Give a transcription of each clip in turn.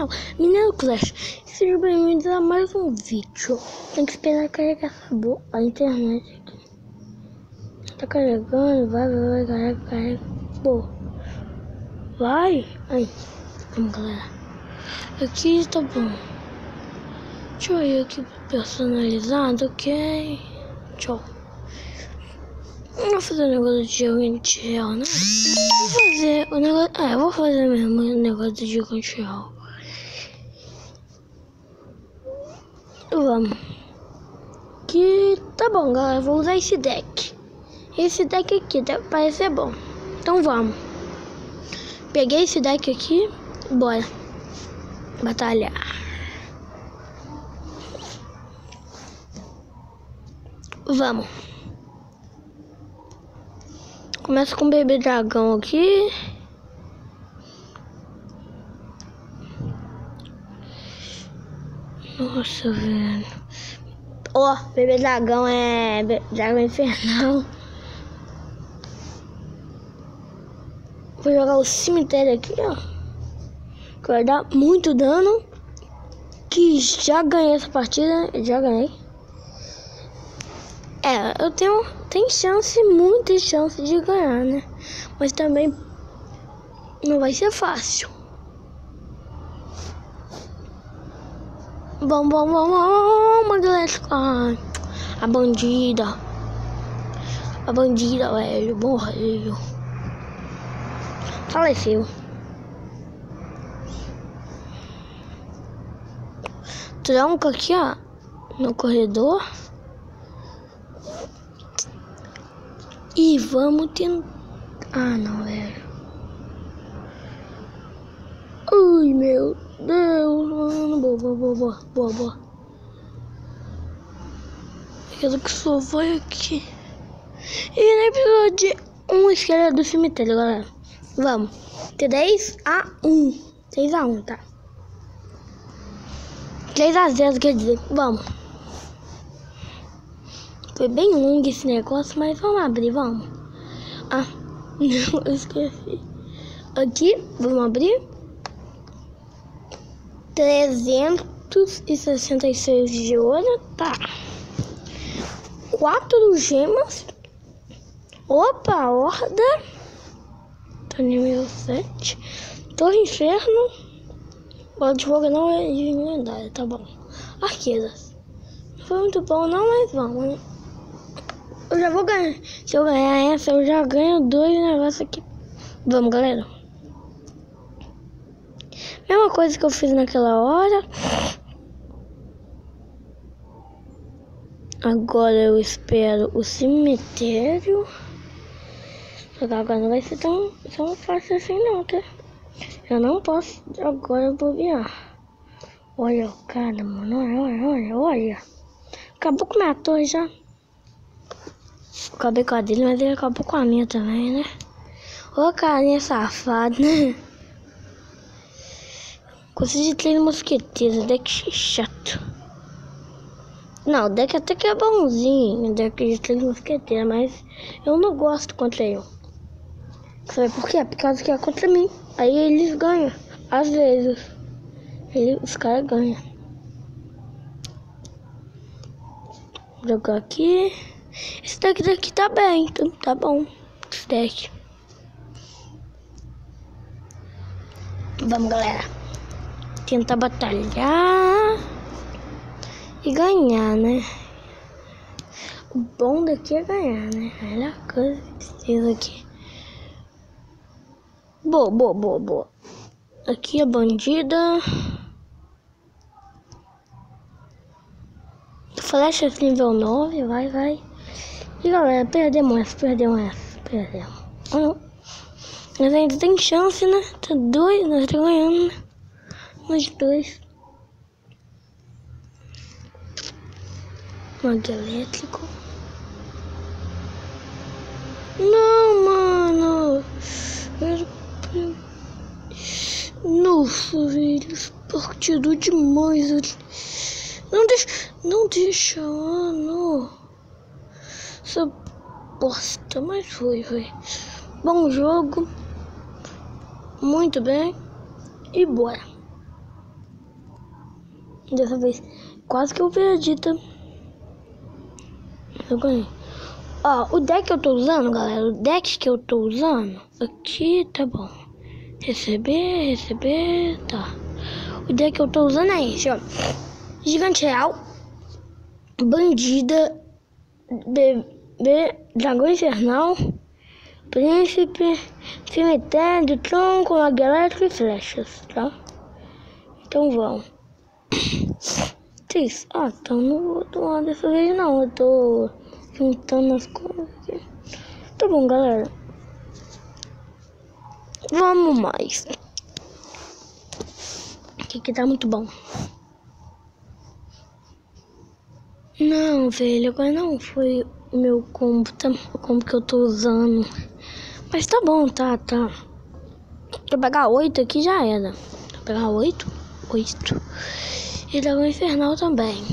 canal Mineiro Clash. Sejam bem-vindos a mais um vídeo. Tem que esperar carregar a internet aqui. Tá carregando, vai, carrega. Boa. Vai. Aí. Vamos, galera. Aqui tá bom. Deixa eu ir aqui personalizado, ok. Tchau. Não vou fazer o negócio de gigante real, né? Vou fazer o negócio. Vou fazer mesmo o negócio de gigante real. Vamos. Que tá bom, galera. Vou usar esse deck. Esse deck aqui parece ser bom. Então vamos. Peguei esse deck aqui. Bora. Batalhar. Vamos. Começa com o bebê dragão aqui. Nossa, velho. Ó, bebê dragão é dragão infernal. Vou jogar o cemitério aqui, ó. Que vai dar muito dano. Que já ganhei essa partida. Já ganhei. Eu tenho chance, muita chance de ganhar, né? Mas também não vai ser fácil. Vamos, galera. A bandida, velho, morreu. Faleceu. Tronco aqui, ó, no corredor. E vamos tentar... Ah, não, velho. Ai, meu Deus, mano. Boa. Aquilo que só vai aqui. E nem precisa de um esqueleto do cemitério, galera. Vamos. 3-1. 6-1, tá? 3-0, quer dizer. Vamos. Foi bem longo esse negócio, mas vamos abrir, vamos. Ah, não, eu esqueci. Aqui, vamos abrir. 366 de ouro, tá. 4 gemas. Opa, horda. Tô nível 7. Torre inferno. Bola de fogo não é de lendária, tá bom. Arqueiras. Não foi muito bom não, mas vamos, né? Eu já vou ganhar. Se eu ganhar essa, eu já ganho 2 negócios aqui. Vamos, galera. Mesma coisa que eu fiz naquela hora. Agora eu espero o cemitério. Agora não vai ser tão fácil assim não, tá? Eu não posso agora bobear. Olha o cara, mano. Olha. Acabou com a minha torre já. Acabei com a dele, mas ele acabou com a minha também, né? Ô carinha safado, né? Consegui 3 mosqueteiros, deck chato. Não, o deck até que é bonzinho, o deck de 3 mosqueteiros, mas eu não gosto contra ele. Sabe por quê? Por causa que é contra mim. Aí eles ganham. Às vezes. Os caras ganham. Vou jogar aqui. Esse deck daqui tá bem, tá bom. Esse deck. Vamos, galera. Tentar batalhar e ganhar, né? O bom daqui é ganhar, né? Olha a coisa que precisa aqui. Boa. Aqui a bandida. Flecha nível 9, vai. E galera, perdemos essa. Mas ainda tem chance, né? Tá 2, nós estamos ganhando, né? Nós 2. Mago elétrico. Não, mano. Nossa, velho. Partido demais. Não deixa, mano. Essa bosta, mas foi. Bom jogo. Muito bem. E bora. Dessa vez, quase que eu perdi, tá? Eu ganhei. Ó, o deck que eu tô usando, galera, o deck que eu tô usando aqui, tá bom. Receber, tá. O deck que eu tô usando é esse, ó. Gigante Real, Bandida, Dragão Infernal, Príncipe, Cemitério, Tronco, Águia Elétrica e Flechas, tá? Então vamos. Ah, então não vou tomar dessa vez não, eu tô juntando as coisas aqui. Tá bom, galera. Vamos mais. Que tá muito bom. Não, velho, agora não foi o meu combo, tá? O combo que eu tô usando. Mas tá bom, tá. Se eu pegar 8 aqui já era. Se eu pegar 8. E Dragão Infernal também.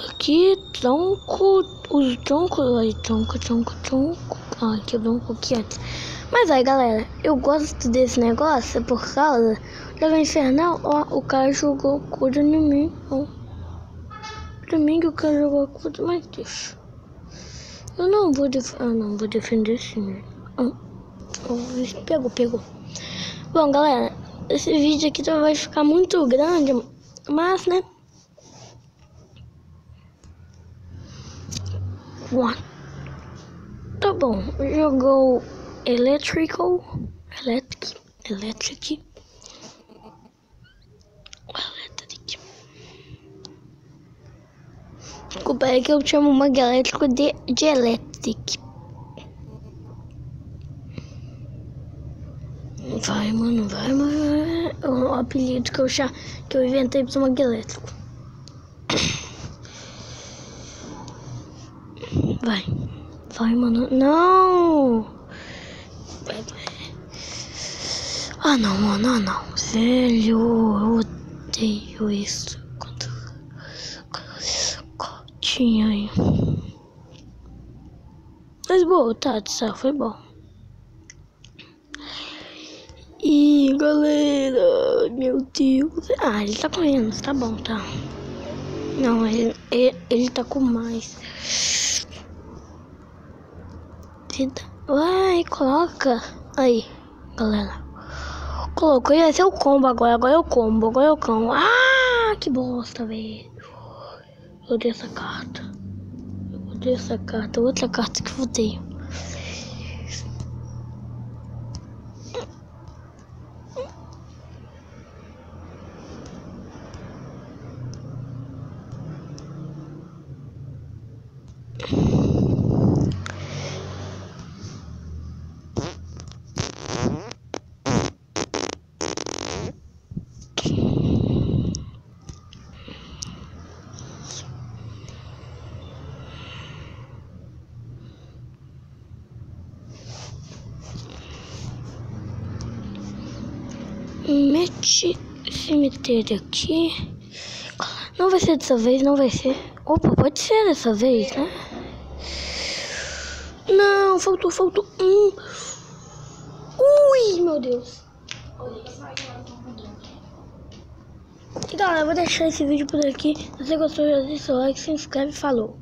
Aqui, tronco. Os troncos. Ai, tronco. Ai, quebrou um pouquinho antes. Mas aí, galera, eu gosto desse negócio por causa do Dragão Infernal. Ó, o cara jogou cura em mim. Ó. Pra mim que o cara jogou cura, mas deixa. Eu não vou defender sim. Pegou. Bom, galera, esse vídeo aqui vai ficar muito grande, mas, né? Tá bom, jogou Electric. Desculpa, é que eu chamo uma elétrico de Electric. Vai, mano. É um apelido que eu inventei pra uma elétrico. Vai, mano. Não! Vai. Ah, não, mano. Não. Velho, eu odeio isso. Tinha aí. Mas boa, tá, foi bom. E galera, meu Deus. Ah, ele tá correndo, tá bom, tá. Não, ele tá com mais. Vai, coloca. Aí, galera. Colocou, ia ser o combo agora. Agora é o combo. Ah, que bosta, velho. Eu odeio essa carta. Outra carta que eu odeio. Mete cemitério aqui. Não vai ser dessa vez, não vai ser. Opa, pode ser dessa vez, né? Não, faltou um. Ui, meu Deus. E galera, eu vou deixar esse vídeo por aqui. Se você gostou, já deixa o like, se inscreve e falou.